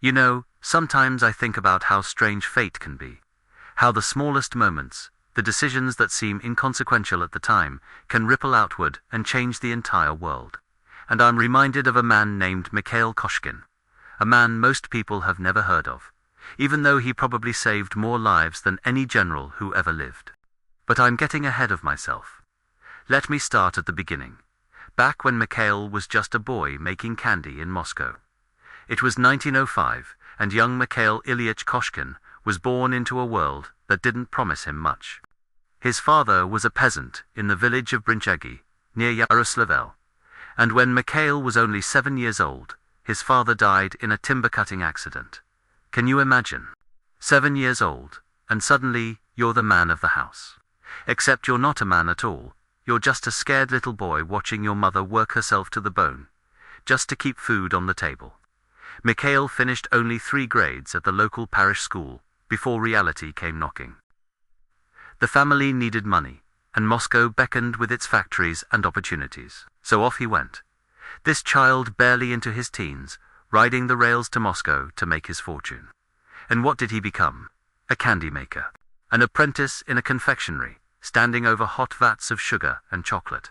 You know, sometimes I think about how strange fate can be. How the smallest moments, the decisions that seem inconsequential at the time, can ripple outward and change the entire world. And I'm reminded of a man named Mikhail Koshkin, a man most people have never heard of, even though he probably saved more lives than any general who ever lived. But I'm getting ahead of myself. Let me start at the beginning, back when Mikhail was just a boy making candy in Moscow. It was 1905, and young Mikhail Ilyich Koshkin was born into a world that didn't promise him much. His father was a peasant in the village of Brinchagi, near Yaroslavl, and when Mikhail was only 7 years old, his father died in a timber-cutting accident. Can you imagine? 7 years old, and suddenly you're the man of the house. Except you're not a man at all, you're just a scared little boy watching your mother work herself to the bone, just to keep food on the table. Mikhail finished only 3 grades at the local parish school before reality came knocking. The family needed money, and Moscow beckoned with its factories and opportunities. So off he went. This child barely into his teens, riding the rails to Moscow to make his fortune. And what did he become? A candy maker. An apprentice in a confectionery, standing over hot vats of sugar and chocolate,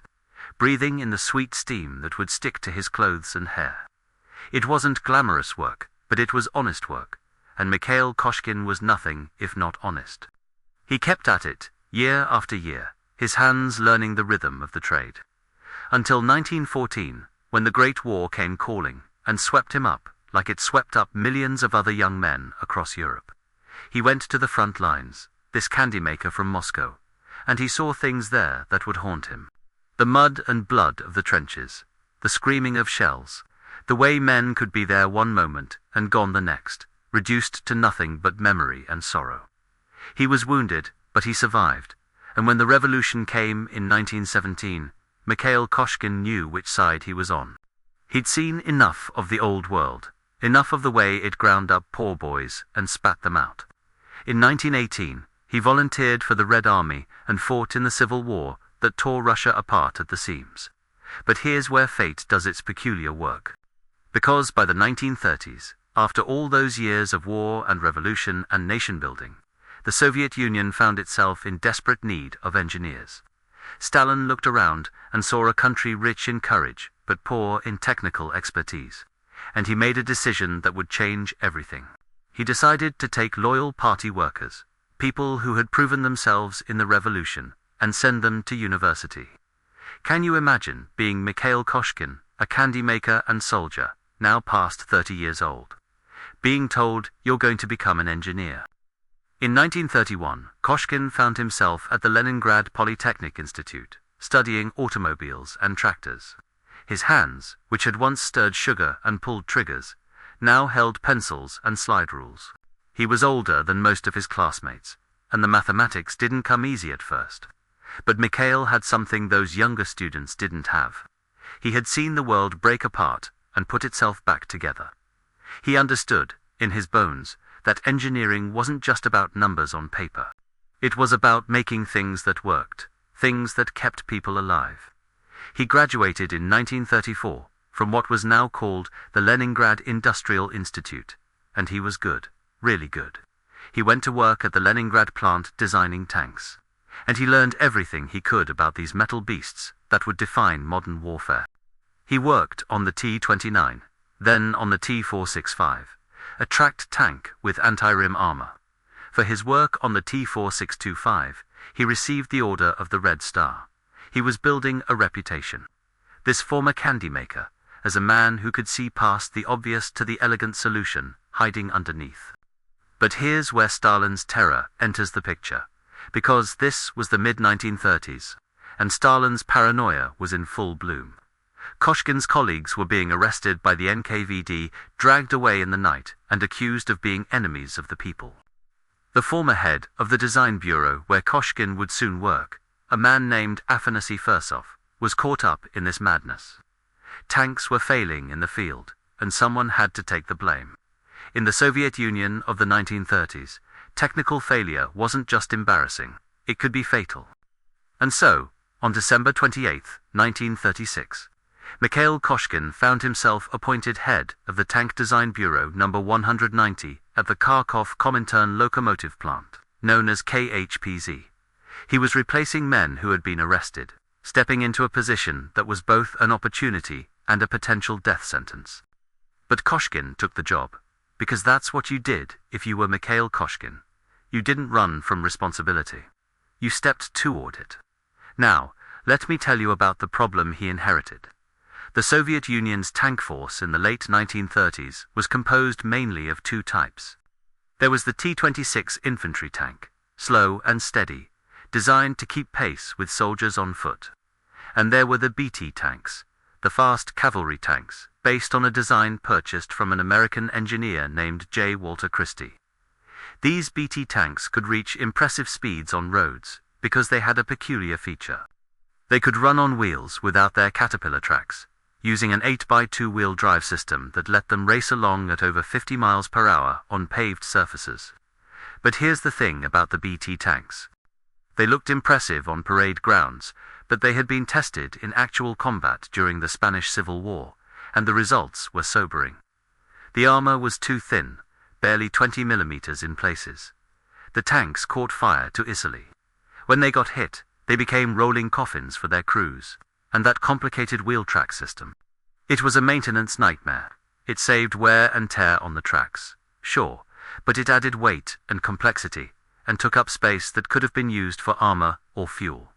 breathing in the sweet steam that would stick to his clothes and hair. It wasn't glamorous work, but it was honest work, and Mikhail Koshkin was nothing if not honest. He kept at it, year after year, his hands learning the rhythm of the trade. Until 1914, when the Great War came calling, and swept him up, like it swept up millions of other young men across Europe. He went to the front lines, this candy maker from Moscow, and he saw things there that would haunt him. The mud and blood of the trenches, the screaming of shells, the way men could be there one moment and gone the next, reduced to nothing but memory and sorrow. He was wounded, but he survived, and when the revolution came in 1917, Mikhail Koshkin knew which side he was on. He'd seen enough of the old world, enough of the way it ground up poor boys and spat them out. In 1918, he volunteered for the Red Army and fought in the Civil War that tore Russia apart at the seams. But here's where fate does its peculiar work. Because by the 1930s, after all those years of war and revolution and nation-building, the Soviet Union found itself in desperate need of engineers. Stalin looked around and saw a country rich in courage but poor in technical expertise, and he made a decision that would change everything. He decided to take loyal party workers, people who had proven themselves in the revolution, and send them to university. Can you imagine being Mikhail Koshkin, a candy maker and soldier, now past 30 years old, being told you're going to become an engineer? In 1931, Koshkin found himself at the Leningrad Polytechnic Institute, studying automobiles and tractors. His hands, which had once stirred sugar and pulled triggers, now held pencils and slide rules. He was older than most of his classmates, and the mathematics didn't come easy at first. But Mikhail had something those younger students didn't have. He had seen the world break apart and put itself back together. He understood, in his bones, that engineering wasn't just about numbers on paper. It was about making things that worked, things that kept people alive. He graduated in 1934 from what was now called the Leningrad Industrial Institute, and he was good, really good. He went to work at the Leningrad plant designing tanks, and he learned everything he could about these metal beasts that would define modern warfare. He worked on the T-29, then on the T-465, a tracked tank with anti-rim armor. For his work on the T-4625, he received the Order of the Red Star. He was building a reputation. This former candy maker, as a man who could see past the obvious to the elegant solution hiding underneath. But here's where Stalin's terror enters the picture, because this was the mid-1930s, and Stalin's paranoia was in full bloom. Koshkin's colleagues were being arrested by the NKVD, dragged away in the night, and accused of being enemies of the people. The former head of the design bureau where Koshkin would soon work, a man named Afanasy Fursov, was caught up in this madness. Tanks were failing in the field, and someone had to take the blame. In the Soviet Union of the 1930s, technical failure wasn't just embarrassing, it could be fatal. And so, on December 28, 1936, Mikhail Koshkin found himself appointed head of the Tank Design Bureau No. 190 at the Kharkov Comintern locomotive plant, known as KHPZ. He was replacing men who had been arrested, stepping into a position that was both an opportunity and a potential death sentence. But Koshkin took the job, because that's what you did if you were Mikhail Koshkin. You didn't run from responsibility. You stepped toward it. Now, let me tell you about the problem he inherited. The Soviet Union's tank force in the late 1930s was composed mainly of two types. There was the T-26 infantry tank, slow and steady, designed to keep pace with soldiers on foot. And there were the BT tanks, the fast cavalry tanks, based on a design purchased from an American engineer named J. Walter Christie. These BT tanks could reach impressive speeds on roads because they had a peculiar feature. They could run on wheels without their caterpillar tracks, using an 8x2 wheel drive system that let them race along at over 50 miles per hour on paved surfaces. But here's the thing about the BT tanks. They looked impressive on parade grounds, but they had been tested in actual combat during the Spanish Civil War, and the results were sobering. The armor was too thin, barely 20 millimeters in places. The tanks caught fire to Italy. When they got hit, they became rolling coffins for their crews, and that complicated wheel track system. It was a maintenance nightmare. It saved wear and tear on the tracks, sure, but it added weight and complexity, and took up space that could have been used for armor or fuel.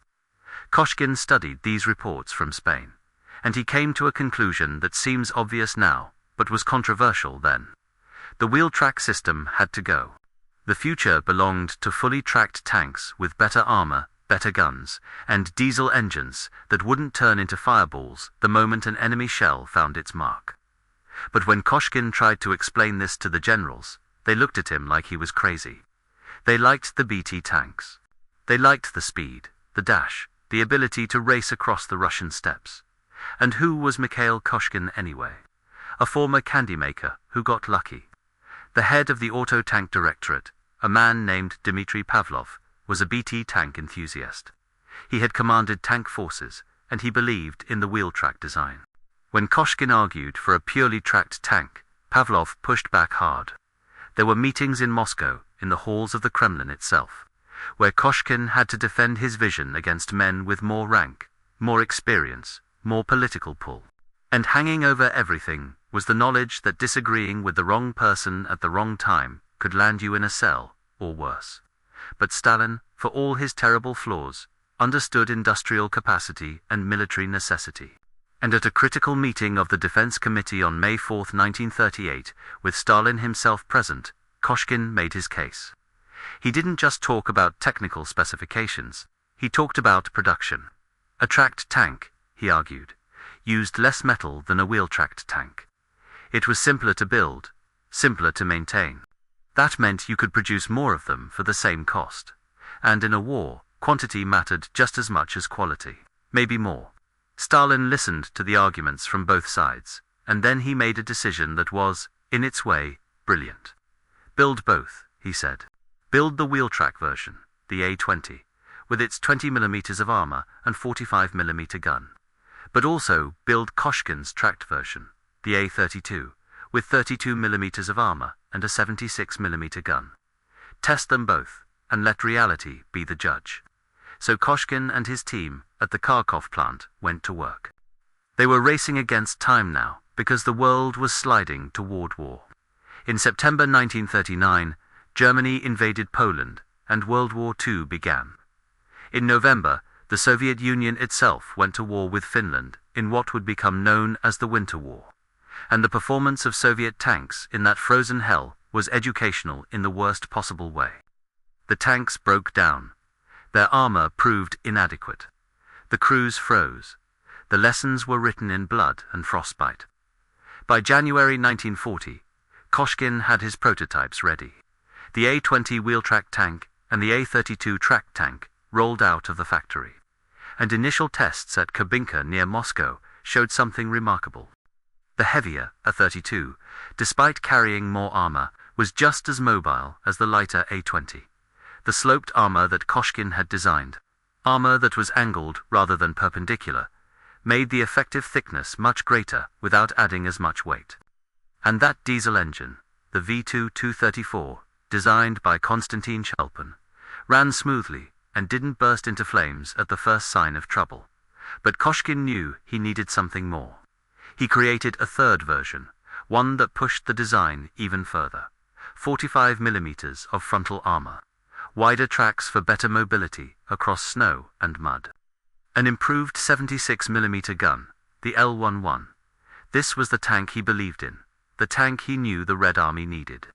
Koshkin studied these reports from Spain, and he came to a conclusion that seems obvious now, but was controversial then. The wheel track system had to go. The future belonged to fully tracked tanks with better armor, better guns, and diesel engines that wouldn't turn into fireballs the moment an enemy shell found its mark. But when Koshkin tried to explain this to the generals, they looked at him like he was crazy. They liked the BT tanks. They liked the speed, the dash, the ability to race across the Russian steppes. And who was Mikhail Koshkin anyway? A former candy maker who got lucky. The head of the Auto Tank Directorate, a man named Dmitry Pavlov, was a BT tank enthusiast. He had commanded tank forces, and he believed in the wheel track design. When Koshkin argued for a purely tracked tank, Pavlov pushed back hard. There were meetings in Moscow, in the halls of the Kremlin itself, where Koshkin had to defend his vision against men with more rank, more experience, more political pull. And hanging over everything was the knowledge that disagreeing with the wrong person at the wrong time could land you in a cell, or worse. But Stalin, for all his terrible flaws, understood industrial capacity and military necessity. And at a critical meeting of the Defense Committee on May 4, 1938, with Stalin himself present, Koshkin made his case. He didn't just talk about technical specifications, he talked about production. A tracked tank, he argued, used less metal than a wheel-tracked tank. It was simpler to build, simpler to maintain. That meant you could produce more of them for the same cost. And in a war, quantity mattered just as much as quality, maybe more. Stalin listened to the arguments from both sides, and then he made a decision that was, in its way, brilliant. Build both, he said. Build the wheel-track version, the A-20, with its 20 millimeters of armor and 45 millimeter gun. But also build Koshkin's tracked version, the A-32, with 32 millimeters of armor and a 76 millimeter gun. Test them both, and let reality be the judge. So Koshkin and his team at the Kharkov plant went to work. They were racing against time now, because the world was sliding toward war. In September 1939, Germany invaded Poland, and World War II began. In November, the Soviet Union itself went to war with Finland in what would become known as the Winter War. And the performance of Soviet tanks in that frozen hell was educational in the worst possible way. The tanks broke down. Their armor proved inadequate. The crews froze. The lessons were written in blood and frostbite. By January 1940, Koshkin had his prototypes ready. The A-20 wheel-track tank and the A-32 track tank rolled out of the factory. And initial tests at Kubinka near Moscow showed something remarkable. The heavier A-32, despite carrying more armor, was just as mobile as the lighter A-20. The sloped armor that Koshkin had designed, armor that was angled rather than perpendicular, made the effective thickness much greater without adding as much weight. And that diesel engine, the V2-234, designed by Konstantin Chelpin, ran smoothly and didn't burst into flames at the first sign of trouble. But Koshkin knew he needed something more. He created a third version, one that pushed the design even further. 45 millimeters of frontal armor, wider tracks for better mobility across snow and mud. An improved 76 millimeter gun, the L-11. This was the tank he believed in, the tank he knew the Red Army needed.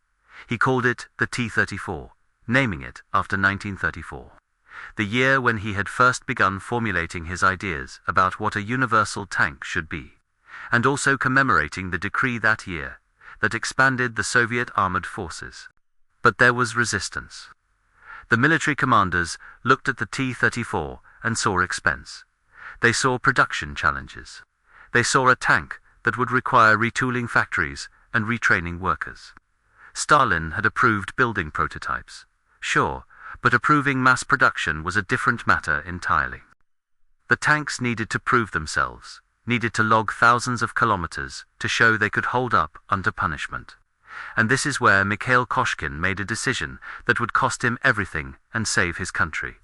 He called it the T-34, naming it after 1934, the year when he had first begun formulating his ideas about what a universal tank should be, and also commemorating the decree that year that expanded the Soviet armored forces. But there was resistance. The military commanders looked at the T-34 and saw expense. They saw production challenges. They saw a tank that would require retooling factories and retraining workers. Stalin had approved building prototypes, sure, but approving mass production was a different matter entirely. The tanks needed to prove themselves, needed to log thousands of kilometers to show they could hold up under punishment. And this is where Mikhail Koshkin made a decision that would cost him everything and save his country.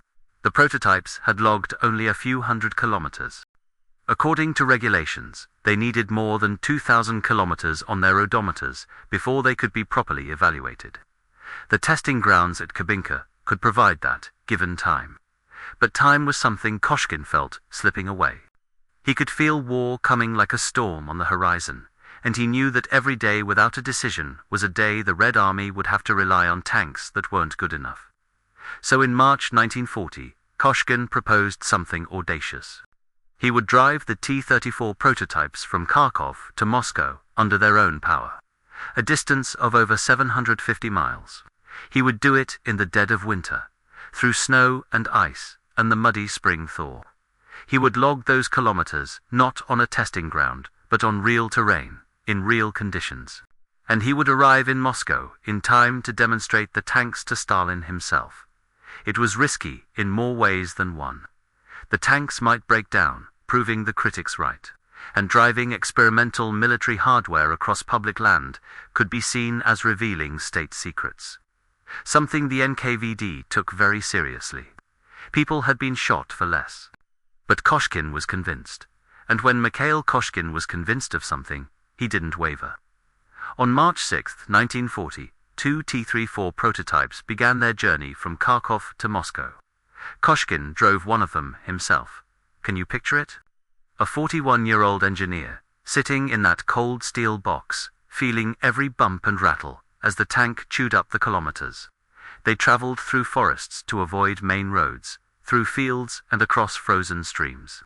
The prototypes had logged only a few hundred kilometers. According to regulations, they needed more than 2,000 kilometers on their odometers before they could be properly evaluated. The testing grounds at Kubinka could provide that, given time. But time was something Koshkin felt slipping away. He could feel war coming like a storm on the horizon, and he knew that every day without a decision was a day the Red Army would have to rely on tanks that weren't good enough. So in March 1940, Koshkin proposed something audacious. He would drive the T-34 prototypes from Kharkov to Moscow under their own power, a distance of over 750 miles. He would do it in the dead of winter, through snow and ice and the muddy spring thaw. He would log those kilometers not on a testing ground, but on real terrain, in real conditions. And he would arrive in Moscow in time to demonstrate the tanks to Stalin himself. It was risky in more ways than one. The tanks might break down, proving the critics right, and driving experimental military hardware across public land could be seen as revealing state secrets. Something the NKVD took very seriously. People had been shot for less. But Koshkin was convinced, and when Mikhail Koshkin was convinced of something, he didn't waver. On March 6, 1940, two T-34 prototypes began their journey from Kharkov to Moscow. Koshkin drove one of them himself. Can you picture it? A 41-year-old engineer, sitting in that cold steel box, feeling every bump and rattle as the tank chewed up the kilometers. They traveled through forests to avoid main roads, through fields and across frozen streams.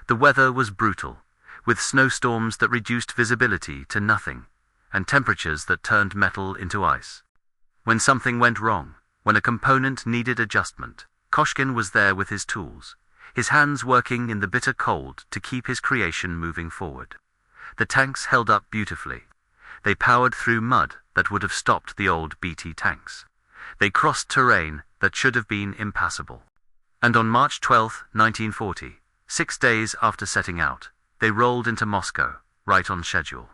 The weather was brutal, with snowstorms that reduced visibility to nothing, and temperatures that turned metal into ice. When something went wrong, when a component needed adjustment, Koshkin was there with his tools, his hands working in the bitter cold to keep his creation moving forward. The tanks held up beautifully. They powered through mud that would have stopped the old BT tanks. They crossed terrain that should have been impassable. And on March 12, 1940, 6 days after setting out, they rolled into Moscow, right on schedule.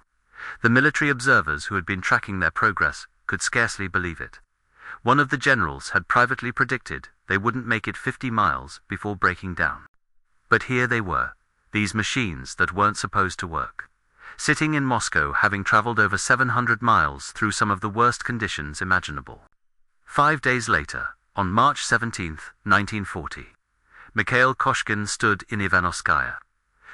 The military observers who had been tracking their progress could scarcely believe it. One of the generals had privately predicted they wouldn't make it 50 miles before breaking down. But here they were, these machines that weren't supposed to work, sitting in Moscow having traveled over 700 miles through some of the worst conditions imaginable. 5 days later, on March 17, 1940, Mikhail Koshkin stood in Ivanovskaya,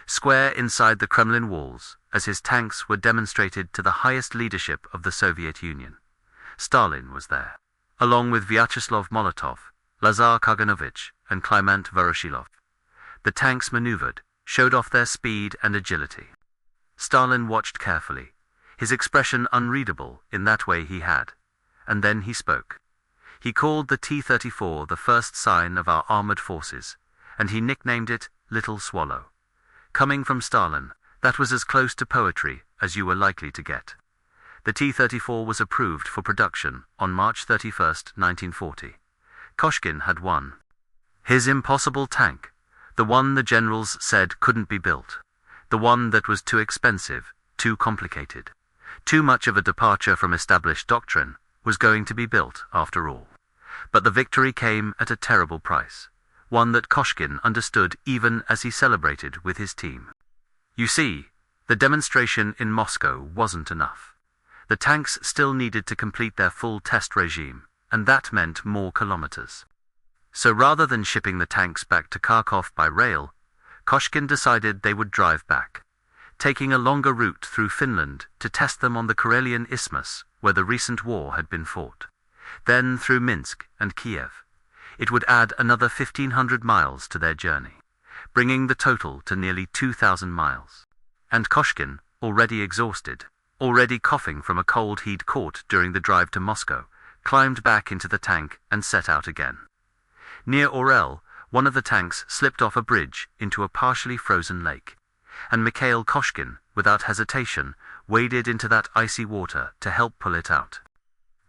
square inside the Kremlin walls, as his tanks were demonstrated to the highest leadership of the Soviet Union. Stalin was there, along with Vyacheslav Molotov, Lazar Kaganovich, and Kliment Voroshilov. The tanks maneuvered, showed off their speed and agility. Stalin watched carefully, his expression unreadable in that way he had, and then he spoke. He called the T-34 the first sign of our armored forces, and he nicknamed it Little Swallow. Coming from Stalin, that was as close to poetry as you were likely to get. The T-34 was approved for production on March 31, 1940. Koshkin had won. His impossible tank, the one the generals said couldn't be built, the one that was too expensive, too complicated, too much of a departure from established doctrine, was going to be built after all. But the victory came at a terrible price, one that Koshkin understood even as he celebrated with his team. You see, the demonstration in Moscow wasn't enough. The tanks still needed to complete their full test regime, and that meant more kilometers. So rather than shipping the tanks back to Kharkov by rail, Koshkin decided they would drive back, taking a longer route through Finland to test them on the Karelian Isthmus, where the recent war had been fought. Then through Minsk and Kiev. It would add another 1,500 miles to their journey, bringing the total to nearly 2,000 miles. And Koshkin, already exhausted, already coughing from a cold he'd caught during the drive to Moscow, climbed back into the tank and set out again. Near Orel, one of the tanks slipped off a bridge into a partially frozen lake, and Mikhail Koshkin, without hesitation, waded into that icy water to help pull it out.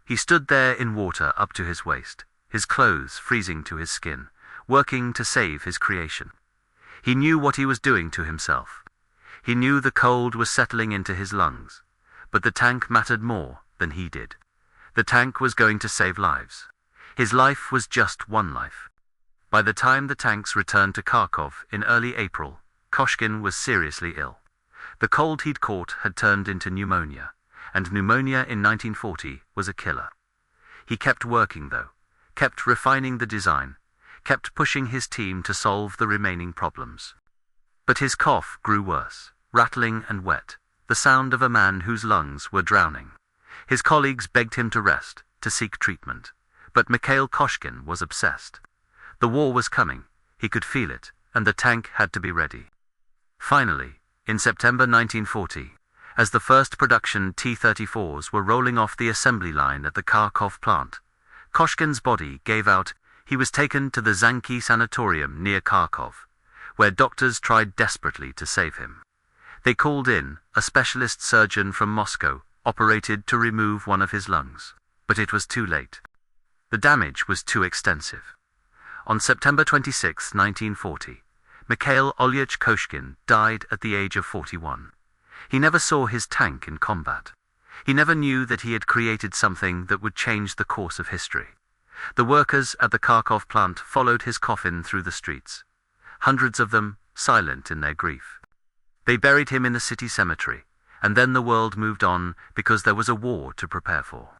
He stood there in water up to his waist, his clothes freezing to his skin, working to save his creation. He knew what he was doing to himself. He knew the cold was settling into his lungs, but the tank mattered more than he did. The tank was going to save lives. His life was just one life. By the time the tanks returned to Kharkov in early April, Koshkin was seriously ill. The cold he'd caught had turned into pneumonia, and pneumonia in 1940 was a killer. He kept working though, kept refining the design, kept pushing his team to solve the remaining problems. But his cough grew worse, rattling and wet, the sound of a man whose lungs were drowning. His colleagues begged him to rest, to seek treatment, but Mikhail Koshkin was obsessed. The war was coming, he could feel it, and the tank had to be ready. Finally, in September 1940, as the first production T-34s were rolling off the assembly line at the Kharkov plant, Koshkin's body gave out. He was taken to the Zanki Sanatorium near Kharkov, where doctors tried desperately to save him. They called in a specialist surgeon from Moscow, operated to remove one of his lungs, but it was too late. The damage was too extensive. On September 26, 1940, Mikhail Olyech Koshkin died at the age of 41. He never saw his tank in combat. He never knew that he had created something that would change the course of history. The workers at the Kharkov plant followed his coffin through the streets, hundreds of them silent in their grief. They buried him in the city cemetery, and then the world moved on because there was a war to prepare for.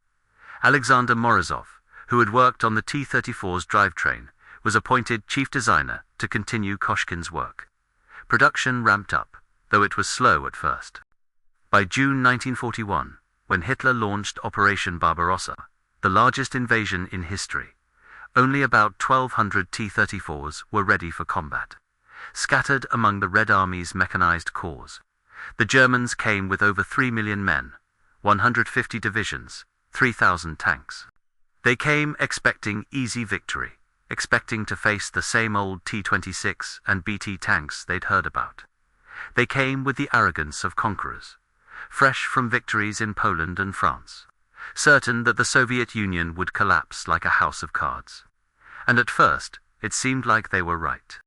Alexander Morozov, who had worked on the T-34's drivetrain, was appointed chief designer to continue Koshkin's work. Production ramped up, though it was slow at first. By June 1941, when Hitler launched Operation Barbarossa, the largest invasion in history, only about 1,200 T-34s were ready for combat, scattered among the Red Army's mechanized corps. The Germans came with over 3 million men, 150 divisions, 3,000 tanks. They came expecting easy victory, expecting to face the same old T-26 and BT tanks they'd heard about. They came with the arrogance of conquerors, fresh from victories in Poland and France, certain that the Soviet Union would collapse like a house of cards. And at first, it seemed like they were right.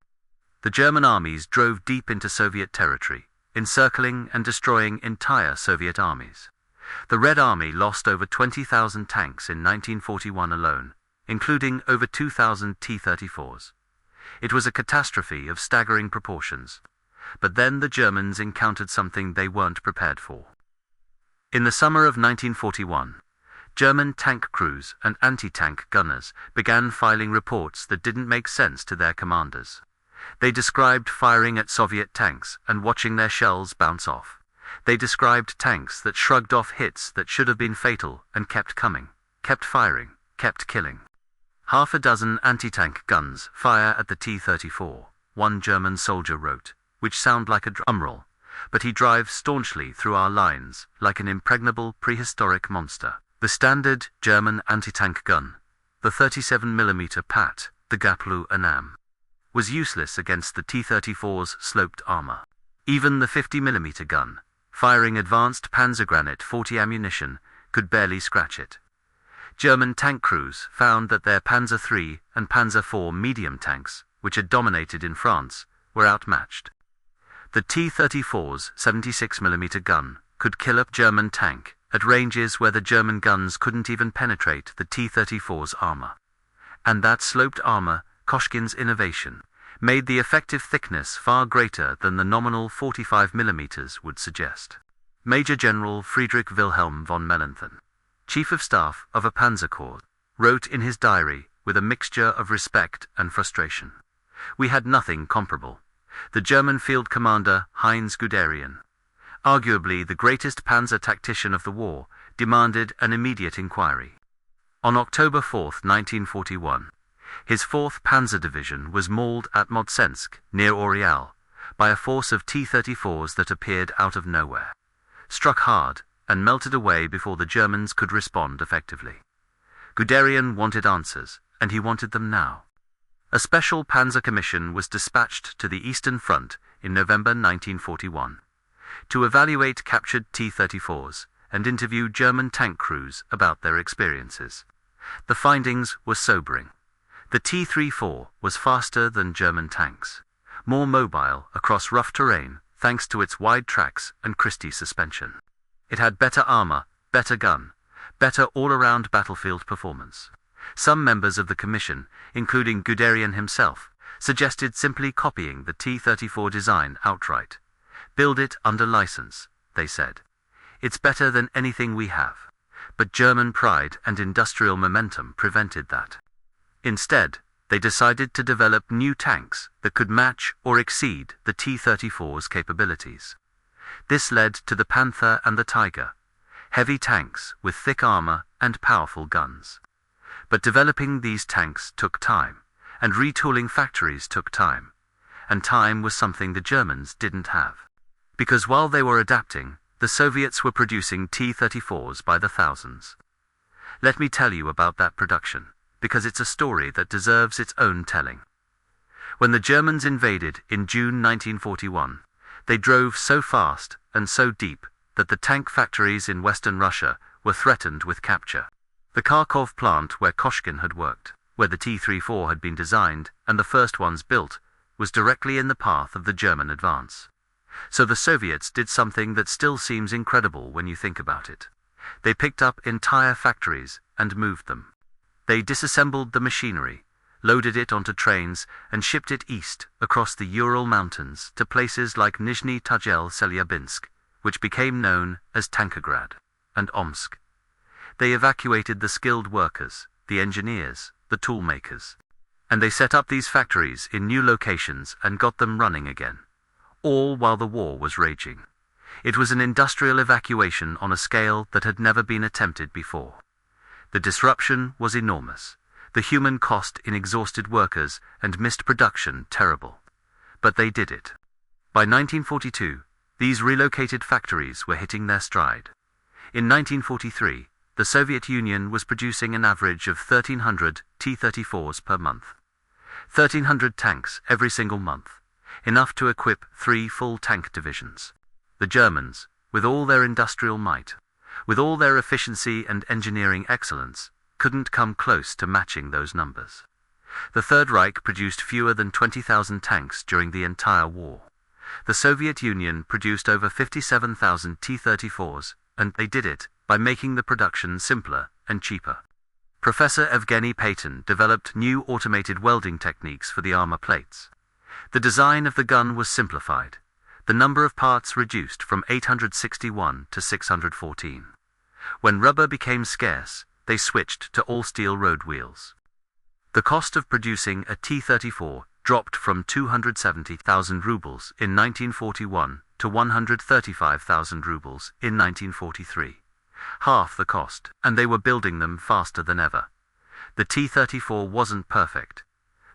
The German armies drove deep into Soviet territory, encircling and destroying entire Soviet armies. The Red Army lost over 20,000 tanks in 1941 alone, including over 2,000 T-34s. It was a catastrophe of staggering proportions. But then the Germans encountered something they weren't prepared for. In the summer of 1941, German tank crews and anti-tank gunners began filing reports that didn't make sense to their commanders. They described firing at Soviet tanks and watching their shells bounce off. They described tanks that shrugged off hits that should have been fatal and kept coming, kept firing, kept killing. Half a dozen anti-tank guns fire at the T-34, one German soldier wrote, which sound like a drum roll, but he drives staunchly through our lines like an impregnable prehistoric monster. The standard German anti-tank gun, the 37mm Pat, the Gaplu Anam, was useless against the T-34's sloped armor. Even the 50mm gun, firing advanced Panzergranate 40 ammunition, could barely scratch it. German tank crews found that their Panzer III and Panzer IV medium tanks, which had dominated in France, were outmatched. The T-34's 76mm gun could kill a German tank at ranges where the German guns couldn't even penetrate the T-34's armor. And that sloped armor, Koshkin's innovation, made the effective thickness far greater than the nominal 45mm would suggest. Major General Friedrich Wilhelm von Mellenthin, Chief of Staff of a Panzer Corps, wrote in his diary with a mixture of respect and frustration. "We had nothing comparable." The German field commander Heinz Guderian, arguably the greatest panzer tactician of the war, demanded an immediate inquiry. On October 4, 1941, his 4th Panzer Division was mauled at Modsensk, near Oryol, by a force of T-34s that appeared out of nowhere, struck hard, and melted away before the Germans could respond effectively. Guderian wanted answers, and he wanted them now. A special Panzer Commission was dispatched to the Eastern Front in November 1941 to evaluate captured T-34s and interview German tank crews about their experiences. The findings were sobering. The T-34 was faster than German tanks, more mobile across rough terrain thanks to its wide tracks and Christie suspension. It had better armor, better gun, better all-around battlefield performance. Some members of the commission, including Guderian himself, suggested simply copying the T-34 design outright. "Build it under license," they said. "It's better than anything we have." But German pride and industrial momentum prevented that. Instead, they decided to develop new tanks that could match or exceed the T-34's capabilities. This led to the Panther and the Tiger, heavy tanks with thick armor and powerful guns. But developing these tanks took time, and retooling factories took time. And time was something the Germans didn't have. Because while they were adapting, the Soviets were producing T-34s by the thousands. Let me tell you about that production, because it's a story that deserves its own telling. When the Germans invaded in June 1941, they drove so fast and so deep that the tank factories in Western Russia were threatened with capture. The Kharkov plant where Koshkin had worked, where the T-34 had been designed and the first ones built, was directly in the path of the German advance. So the Soviets did something that still seems incredible when you think about it. They picked up entire factories and moved them. They disassembled the machinery, loaded it onto trains, and shipped it east across the Ural Mountains to places like Nizhny Tagil-Chelyabinsk, which became known as Tankograd, and Omsk. They evacuated the skilled workers, the engineers, the tool makers. And they set up these factories in new locations and got them running again. All while the war was raging. It was an industrial evacuation on a scale that had never been attempted before. The disruption was enormous, the human cost in exhausted workers and missed production terrible. But they did it. By 1942, these relocated factories were hitting their stride. In 1943, the Soviet Union was producing an average of 1,300 T-34s per month. 1,300 tanks every single month, enough to equip 3 full tank divisions. The Germans, with all their industrial might, with all their efficiency and engineering excellence, couldn't come close to matching those numbers. The Third Reich produced fewer than 20,000 tanks during the entire war. The Soviet Union produced over 57,000 T-34s, and they did it by making the production simpler and cheaper. Professor Evgeny Payton developed new automated welding techniques for the armor plates. The design of the gun was simplified, the number of parts reduced from 861 to 614. When rubber became scarce, they switched to all-steel road wheels. The cost of producing a T-34 dropped from 270,000 rubles in 1941 to 135,000 rubles in 1943. Half the cost, and they were building them faster than ever. The T-34 wasn't perfect.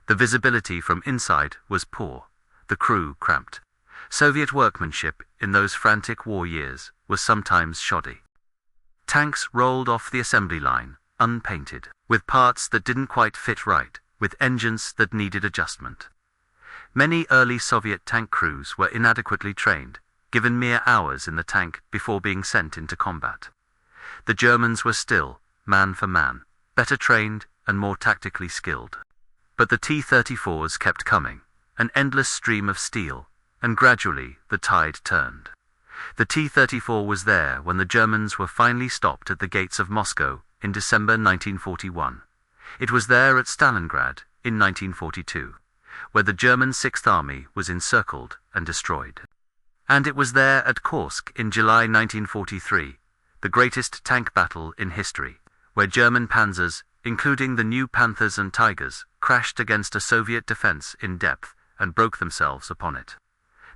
The visibility from inside was poor, the crew cramped. Soviet workmanship in those frantic war years was sometimes shoddy. Tanks rolled off the assembly line, unpainted, with parts that didn't quite fit right, with engines that needed adjustment. Many early Soviet tank crews were inadequately trained, given mere hours in the tank before being sent into combat. The Germans were still, man for man, better trained and more tactically skilled. But the T-34s kept coming, an endless stream of steel, and gradually the tide turned. The T-34 was there when the Germans were finally stopped at the gates of Moscow in December 1941. It was there at Stalingrad in 1942, where the German Sixth Army was encircled and destroyed. And it was there at Kursk in July 1943, the greatest tank battle in history, where German panzers, including the new Panthers and Tigers, crashed against a Soviet defense in depth and broke themselves upon it.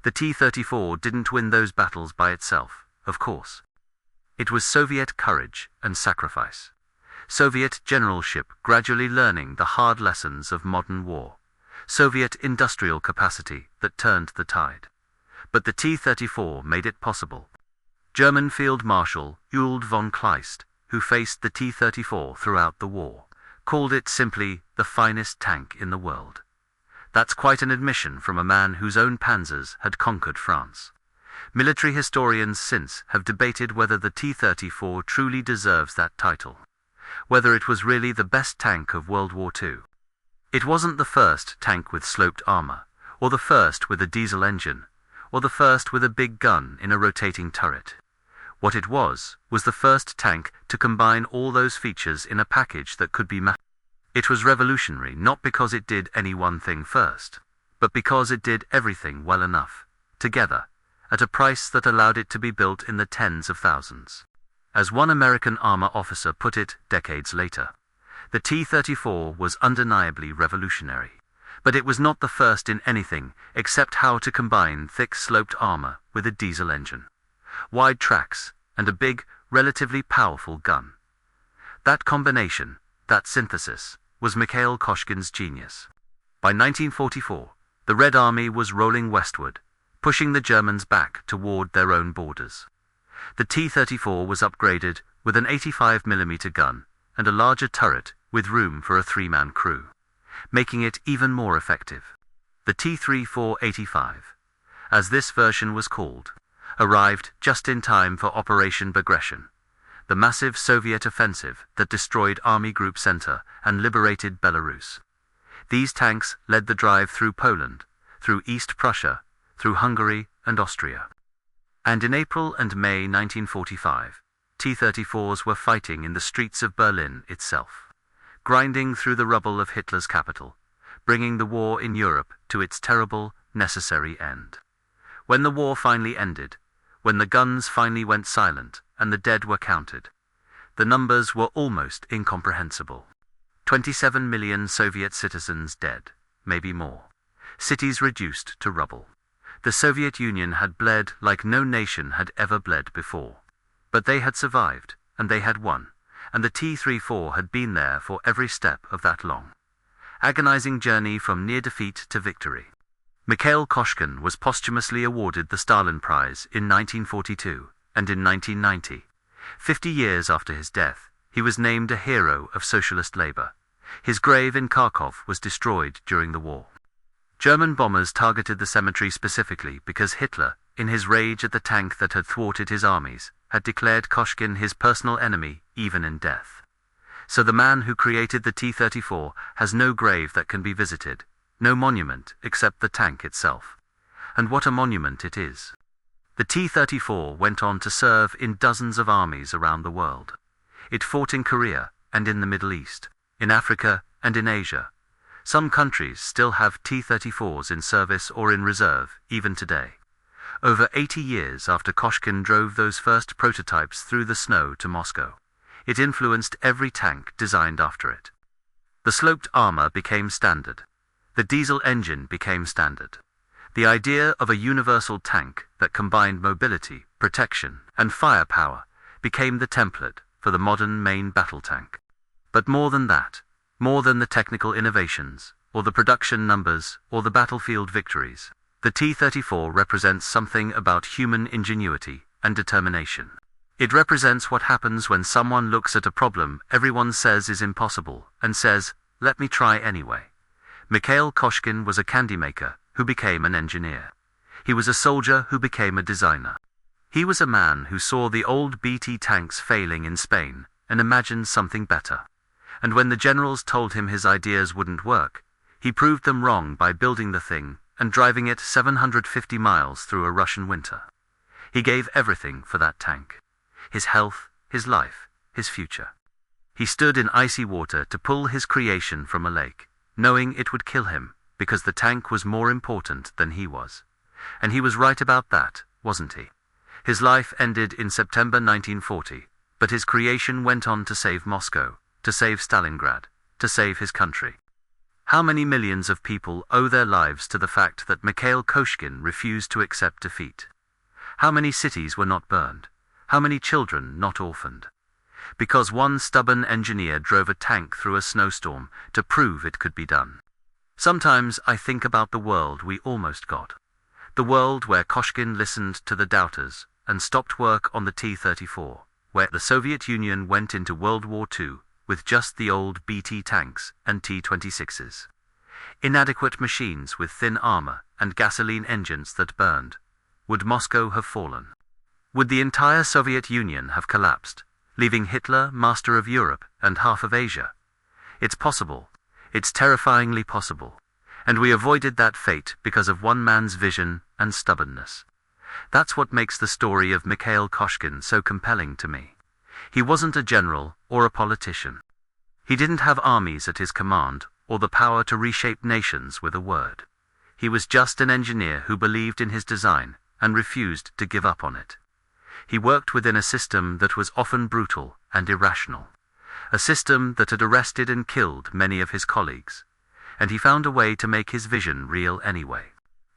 The T-34 didn't win those battles by itself, of course. It was Soviet courage and sacrifice. Soviet generalship gradually learning the hard lessons of modern war. Soviet industrial capacity that turned the tide. But the T-34 made it possible. German Field Marshal Ewald von Kleist, who faced the T-34 throughout the war, called it simply the finest tank in the world. That's quite an admission from a man whose own panzers had conquered France. Military historians since have debated whether the T-34 truly deserves that title, whether it was really the best tank of World War II. It wasn't the first tank with sloped armor, or the first with a diesel engine, or the first with a big gun in a rotating turret. What it was the first tank to combine all those features in a package that could be It was revolutionary not because it did any one thing first, but because it did everything well enough, together, at a price that allowed it to be built in the tens of thousands. As one American armor officer put it decades later, the T-34 was undeniably revolutionary, but it was not the first in anything except how to combine thick sloped armor with a diesel engine, wide tracks, and a big, relatively powerful gun. That combination, that synthesis, was Mikhail Koshkin's genius. By 1944, the Red Army was rolling westward, pushing the Germans back toward their own borders. The T-34 was upgraded with an 85mm gun and a larger turret with room for a three-man crew, making it even more effective. The T-34-85, as this version was called, arrived just in time for Operation Bagration, the massive Soviet offensive that destroyed Army Group Center and liberated Belarus. These tanks led the drive through Poland, through East Prussia, through Hungary and Austria. And in April and May 1945, T-34s were fighting in the streets of Berlin itself, grinding through the rubble of Hitler's capital, bringing the war in Europe to its terrible, necessary end. When the war finally ended, when the guns finally went silent and the dead were counted, the numbers were almost incomprehensible. 27 million Soviet citizens dead, maybe more. Cities reduced to rubble. The Soviet Union had bled like no nation had ever bled before. But they had survived, and they had won, and the T-34 had been there for every step of that long, agonizing journey from near defeat to victory. Mikhail Koshkin was posthumously awarded the Stalin Prize in 1942, and in 1990, 50 years after his death, he was named a hero of socialist labor. His grave in Kharkov was destroyed during the war. German bombers targeted the cemetery specifically because Hitler, in his rage at the tank that had thwarted his armies, had declared Koshkin his personal enemy even in death. So the man who created the T-34 has no grave that can be visited, no monument except the tank itself. And what a monument it is. The T-34 went on to serve in dozens of armies around the world. It fought in Korea and in the Middle East, in Africa and in Asia. Some countries still have T-34s in service or in reserve, even today. Over 80 years after Koshkin drove those first prototypes through the snow to Moscow, it influenced every tank designed after it. The sloped armor became standard. The diesel engine became standard. The idea of a universal tank that combined mobility, protection, and firepower became the template for the modern main battle tank. But more than that, more than the technical innovations, or the production numbers, or the battlefield victories, the T-34 represents something about human ingenuity and determination. It represents what happens when someone looks at a problem everyone says is impossible and says, "Let me try anyway." Mikhail Koshkin was a candy maker who became an engineer. He was a soldier who became a designer. He was a man who saw the old BT tanks failing in Spain and imagined something better. And when the generals told him his ideas wouldn't work, he proved them wrong by building the thing and driving it 750 miles through a Russian winter. He gave everything for that tank. His health, his life, his future. He stood in icy water to pull his creation from a lake, knowing it would kill him, because the tank was more important than he was. And he was right about that, wasn't he? His life ended in September 1940, but his creation went on to save Moscow, to save Stalingrad, to save his country. How many millions of people owe their lives to the fact that Mikhail Koshkin refused to accept defeat? How many cities were not burned? How many children not orphaned? Because one stubborn engineer drove a tank through a snowstorm to prove it could be done. Sometimes I think about the world we almost got. The world where Koshkin listened to the doubters and stopped work on the T-34, where the Soviet Union went into World War II with just the old BT tanks and T-26s. Inadequate machines with thin armor and gasoline engines that burned. Would Moscow have fallen? Would the entire Soviet Union have collapsed, leaving Hitler master of Europe and half of Asia? It's possible. It's terrifyingly possible. And we avoided that fate because of one man's vision and stubbornness. That's what makes the story of Mikhail Koshkin so compelling to me. He wasn't a general or a politician. He didn't have armies at his command or the power to reshape nations with a word. He was just an engineer who believed in his design and refused to give up on it. He worked within a system that was often brutal and irrational, a system that had arrested and killed many of his colleagues, and he found a way to make his vision real anyway.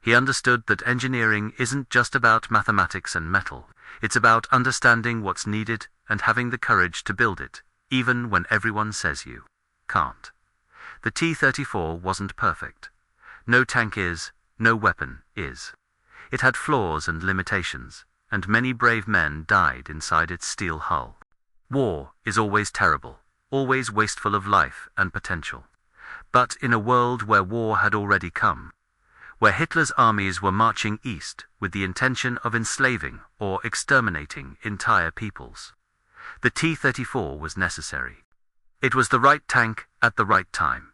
He understood that engineering isn't just about mathematics and metal, it's about understanding what's needed and having the courage to build it, even when everyone says you can't. The T-34 wasn't perfect. No tank is, no weapon is. It had flaws and limitations, and many brave men died inside its steel hull. War is always terrible, always wasteful of life and potential. But in a world where war had already come, where Hitler's armies were marching east with the intention of enslaving or exterminating entire peoples, the T-34 was necessary. It was the right tank at the right time,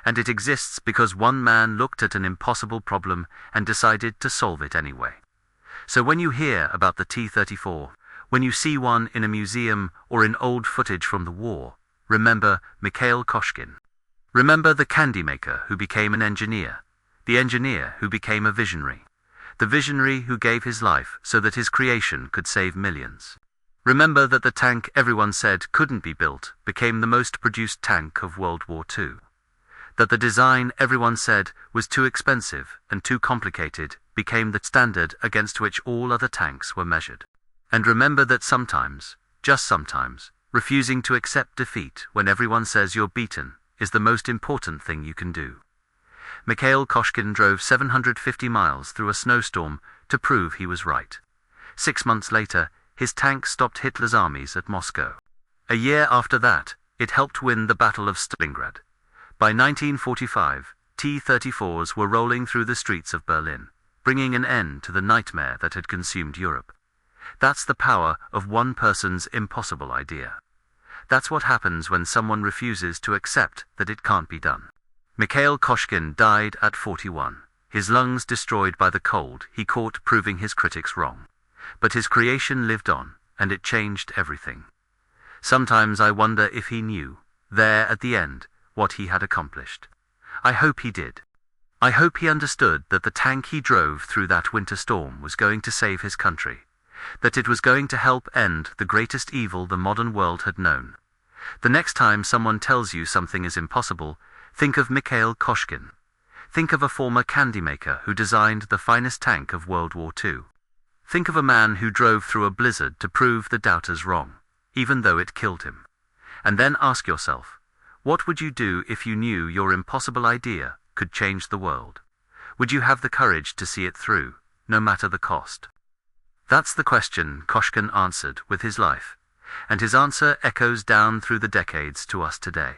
and it exists because one man looked at an impossible problem and decided to solve it anyway. So when you hear about the T-34, when you see one in a museum or in old footage from the war, remember Mikhail Koshkin. Remember the candy maker who became an engineer, the engineer who became a visionary, the visionary who gave his life so that his creation could save millions. Remember that the tank everyone said couldn't be built became the most produced tank of World War II. That the design everyone said was too expensive and too complicated became the standard against which all other tanks were measured. And remember that sometimes, just sometimes, refusing to accept defeat when everyone says you're beaten is the most important thing you can do. Mikhail Koshkin drove 750 miles through a snowstorm to prove he was right. 6 months later, his tank stopped Hitler's armies at Moscow. A year after that, it helped win the Battle of Stalingrad. By 1945, T-34s were rolling through the streets of Berlin, bringing an end to the nightmare that had consumed Europe. That's the power of one person's impossible idea. That's what happens when someone refuses to accept that it can't be done. Mikhail Koshkin died at 41, his lungs destroyed by the cold he caught proving his critics wrong. But his creation lived on, and it changed everything. Sometimes I wonder if he knew, there at the end, what he had accomplished. I hope he did. I hope he understood that the tank he drove through that winter storm was going to save his country, that it was going to help end the greatest evil the modern world had known. The next time someone tells you something is impossible, think of Mikhail Koshkin. Think of a former candy maker who designed the finest tank of World War II. Think of a man who drove through a blizzard to prove the doubters wrong, even though it killed him. And then ask yourself, what would you do if you knew your impossible idea could change the world? Would you have the courage to see it through, no matter the cost? That's the question Koshkin answered with his life, and his answer echoes down through the decades to us today.